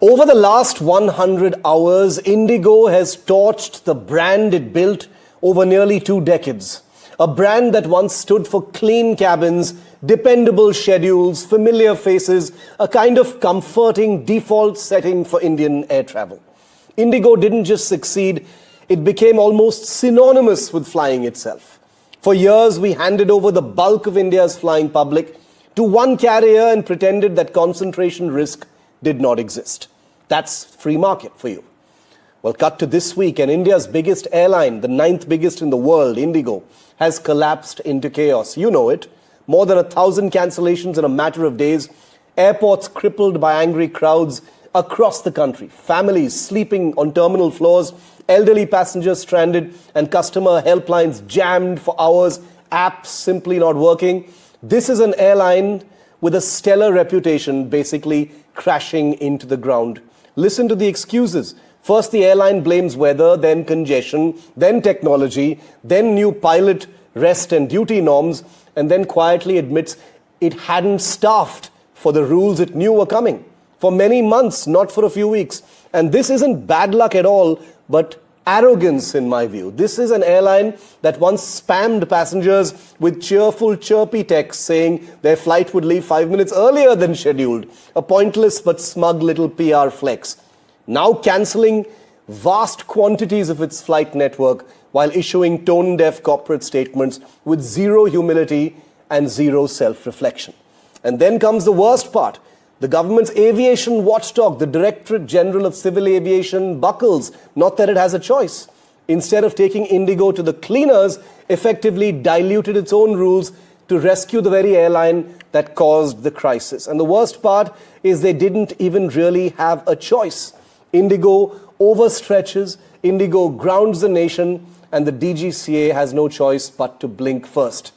Over the last 100 hours, Indigo has torched the brand it built over nearly 2 decades. A brand that once stood for clean cabins, dependable schedules, familiar faces, a kind of comforting default setting for Indian air travel. Indigo didn't just succeed, it became almost synonymous with flying itself. For years, we handed over the bulk of India's flying public to one carrier and pretended that concentration risk did not exist. That's free market for you. Well, cut to this week, and India's biggest airline, the 9th biggest in the world, Indigo, has collapsed into chaos. You know it. More than 1,000 cancellations in a matter of days. Airports crippled by angry crowds across the country. Families sleeping on terminal floors. Elderly passengers stranded and customer helplines jammed for hours. Apps simply not working. This is an airline with a stellar reputation basically crashing into the ground. Listen to the excuses. First, the airline blames weather, then congestion, then technology, then new pilot rest and duty norms, and then quietly admits it hadn't staffed for the rules it knew were coming. For many months, not for a few weeks. And this isn't bad luck at all, but arrogance in my view. This is an airline that once spammed passengers with cheerful, chirpy texts saying their flight would leave 5 minutes earlier than scheduled. A pointless but smug little PR flex. Now cancelling vast quantities of its flight network while issuing tone-deaf corporate statements with zero humility and zero self-reflection. And then comes the worst part. The government's aviation watchdog, the Directorate General of Civil Aviation, buckles, not that it has a choice. Instead of taking Indigo to the cleaners, effectively diluted its own rules to rescue the very airline that caused the crisis. And the worst part is they didn't even really have a choice. Indigo overstretches, Indigo grounds the nation, and the DGCA has no choice but to blink first.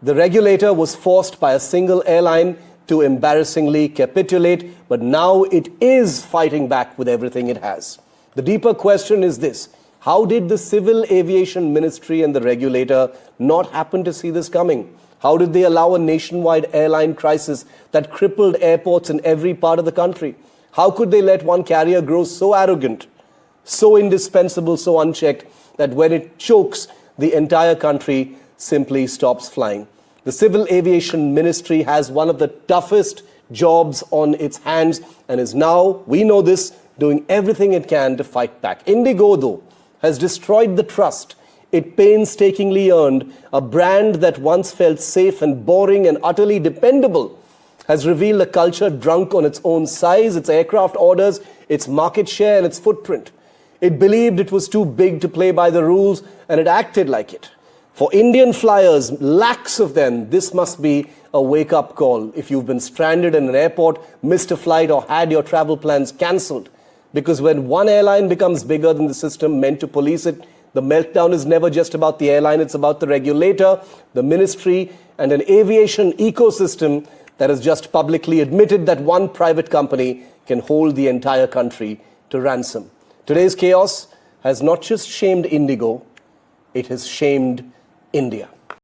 The regulator was forced by a single airline to embarrassingly capitulate, but now it is fighting back with everything it has. The deeper question is this: how did the Civil Aviation Ministry and the regulator not happen to see this coming? How did they allow a nationwide airline crisis that crippled airports in every part of the country? How could they let one carrier grow so arrogant, so indispensable, so unchecked, that when it chokes, the entire country simply stops flying? The Civil Aviation Ministry has one of the toughest jobs on its hands and is now, we know this, doing everything it can to fight back. Indigo, though, has destroyed the trust it painstakingly earned. A brand that once felt safe and boring and utterly dependable has revealed a culture drunk on its own size, its aircraft orders, its market share, and its footprint. It believed it was too big to play by the rules, and it acted like it. For Indian flyers, lakhs of them, this must be a wake-up call if you've been stranded in an airport, missed a flight, or had your travel plans cancelled. Because when one airline becomes bigger than the system meant to police it, the meltdown is never just about the airline, it's about the regulator, the ministry, and an aviation ecosystem that has just publicly admitted that one private company can hold the entire country to ransom. Today's chaos has not just shamed Indigo, it has shamed India.